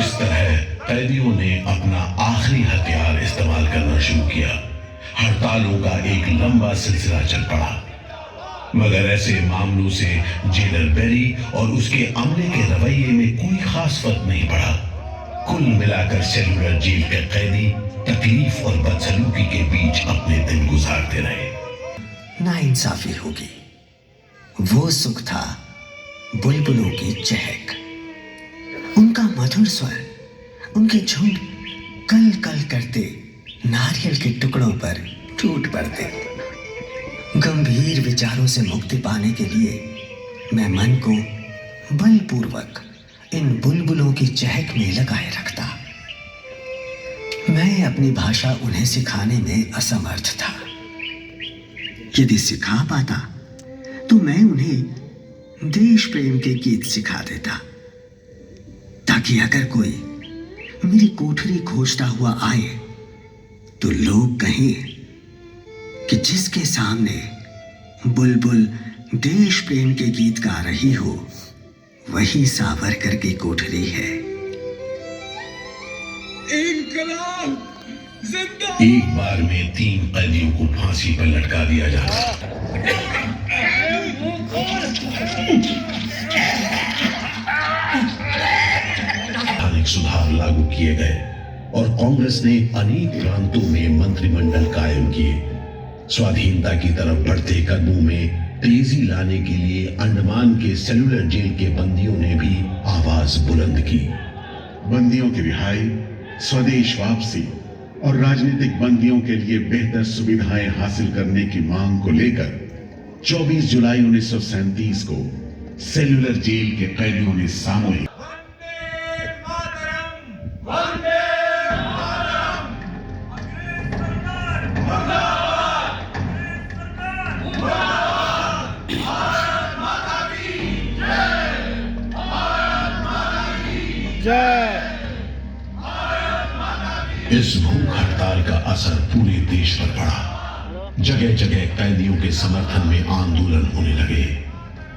इस तरह कैदियों ने अपना आखिरी हथियार इस्तेमाल करना शुरू किया। हड़तालों का एक लंबा सिलसिला चल पड़ा, मगर ऐसे मामलों से जेलर बेरी और उसके अमले के रवैये में कोई खास फर्क नहीं पड़ा। कुल मिलाकर सेलुलर जेल के कैदी तकलीफ और बदसलूकी के बीच अपने दिन गुजारते रहे। नाइंसाफी होगी। वो सुख था बुलबुलों की चहक, उनका मधुर स्वर, उनके झुंड कल कल करते नारियल के टुकड़ों पर टूट पड़ते। गंभीर विचारों से मुक्ति पाने के लिए मैं मन को बलपूर्वक इन बुलबुलों की चहक में लगाए रखता। मैं अपनी भाषा उन्हें सिखाने में असमर्थ था। यदि सिखा पाता तो मैं उन्हें देश प्रेम के गीत सिखा देता, ताकि अगर कोई मेरी कोठरी खोजता हुआ आए तो लोग कहें कि जिसके सामने बुलबुल देश प्रेम के गीत गा रही हो वही सावरकर की कोठरी है। एक बार में 3 कैदियों को फांसी पर लटका दिया जाता। अनेक सुधार लागू किए गए और कांग्रेस ने अनेक प्रांतों में मंत्रिमंडल कायम किए। स्वाधीनता की तरफ बढ़ते कदमों में तेजी लाने के लिए अंडमान के सेलुलर जेल के बंदियों ने भी आवाज बुलंद की। बंदियों की रिहाई, स्वदेश वापसी और राजनीतिक बंदियों के लिए बेहतर सुविधाएं हासिल करने की मांग को लेकर 24 जुलाई 1937 को सेलुलर जेल के कैदियों ने सामूहिक इस भूख हड़ताल का असर पूरे देश पर पड़ा। जगह जगह कैदियों के समर्थन में आंदोलन होने लगे।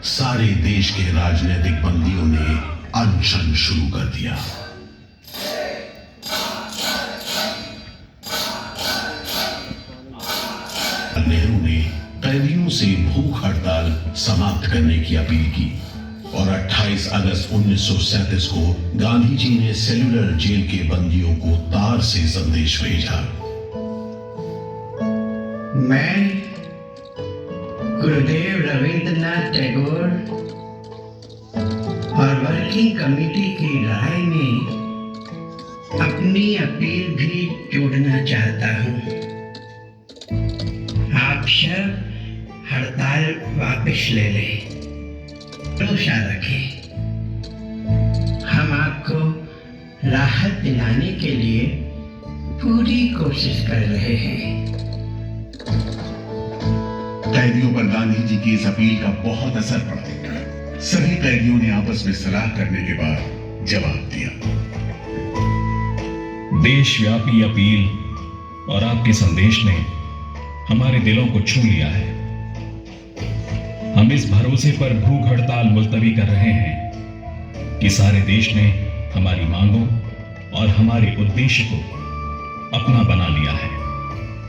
सारे देश के राजनीतिक बंदियों ने अनशन शुरू कर दिया। नेहरू ने कैदियों से भूख हड़ताल समाप्त करने की अपील की और 28 अगस्त 1937 को गांधी जी ने सेलुलर जेल के बंदियों को तार से संदेश भेजा। मैं गुरुदेव रविंद्रनाथ टैगोर और वर्किंग कमेटी की राय में अपनी अपील भी जोड़ना चाहता हूं। आप सब हड़ताल वापस ले लें, भरोसा रखें। हम आपको राहत दिलाने के लिए पूरी कोशिश कर रहे हैं। कैदियों पर गांधी जी की इस अपील का बहुत असर पड़ा। सभी कैदियों ने आपस में सलाह करने के बाद जवाब दिया। देशव्यापी अपील और आपके संदेश ने हमारे दिलों को छू लिया है। हम इस भरोसे पर भूख हड़ताल मुलतवी कर रहे हैं कि सारे देश ने हमारी मांगों और हमारे उद्देश्य को अपना बना लिया है।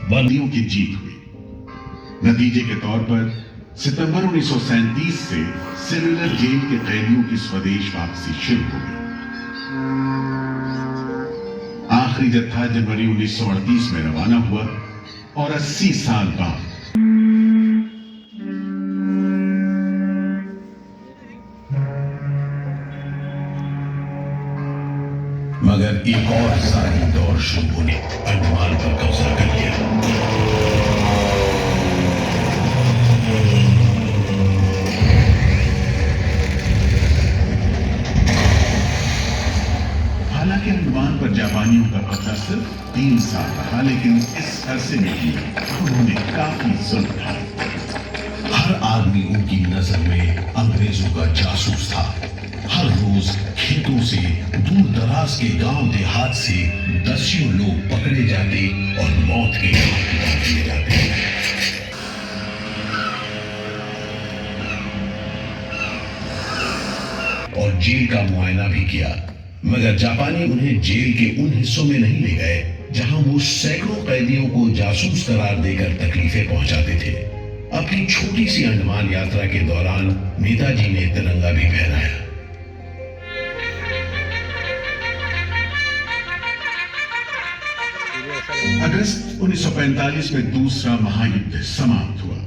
बंदियों की जीत हुई। नतीजे के तौर पर सितंबर 1937 से सेलुलर जेल के कैदियों की स्वदेश वापसी शुरू हो गई। आखिरी जत्था जनवरी 1938 में रवाना हुआ और 80 साल बाद मगर एक और सारी दौर शुरू ने अंडमान पर कब्जा कर लिया। हालांकि अंडमान पर जापानियों का कब्जा सिर्फ 3 साल रहा, लेकिन इस अरसे में भी उन्होंने काफी जुल्म ढाए। हर आदमी उनकी नजर में अंग्रेजों का जासूस था। हर रोज खेतों से, दूर दराज के गांव देहात से दसियों लोग पकड़े जाते और मौत के घाट उतार दिए जाते। और जेल का मुआयना भी किया, मगर जापानी उन्हें जेल के उन हिस्सों में नहीं ले गए जहां वो सैकड़ों कैदियों को जासूस करार देकर तकलीफें पहुंचाते थे। अपनी छोटी सी अंडमान यात्रा के दौरान नेताजी ने तिरंगा भी फहराया। अगस्त 1945 में दूसरा महायुद्ध समाप्त हुआ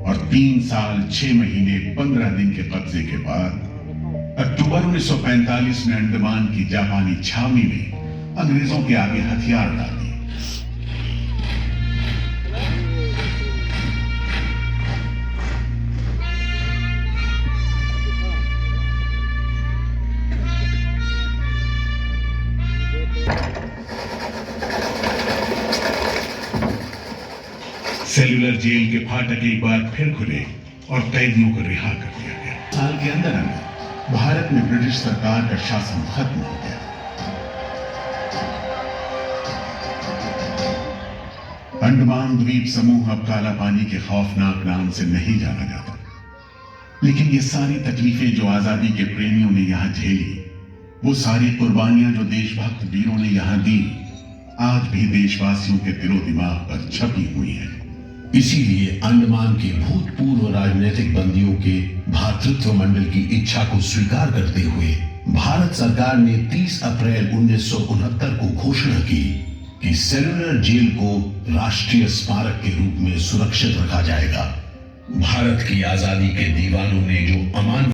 और 3 साल 6 महीने 15 दिन के कब्जे के बाद अक्टूबर 1945 में अंडमान की जापानी छावनी ने अंग्रेजों के आगे हथियार डाल दिए। सेल्यूलर जेल के फाटक एक बार फिर खुले और कैदियों को रिहा कर दिया गया। साल के अंदर अंदर भारत में ब्रिटिश सरकार का शासन खत्म हो गया। अंडमान द्वीप समूह अब काला पानी के खौफनाक नाम से नहीं जाना जाता, लेकिन ये सारी तकलीफें जो आजादी के प्रेमियों ने यहां झेली, वो सारी कुर्बानियां जो देशभक्त वीरों ने यहां दी, आज भी देशवासियों के दिलो दिमाग पर छपी हुई है। इसीलिए अंडमान के भूतपूर्व राजनीतिक बंदियों के भातृत्व मंडल की इच्छा को स्वीकार करते हुए भारत सरकार ने 30 अप्रैल 1969 को घोषणा की कि सेल्यूलर जेल को राष्ट्रीय स्मारक के रूप में सुरक्षित रखा जाएगा। भारत की आजादी के दीवानों ने जो अमान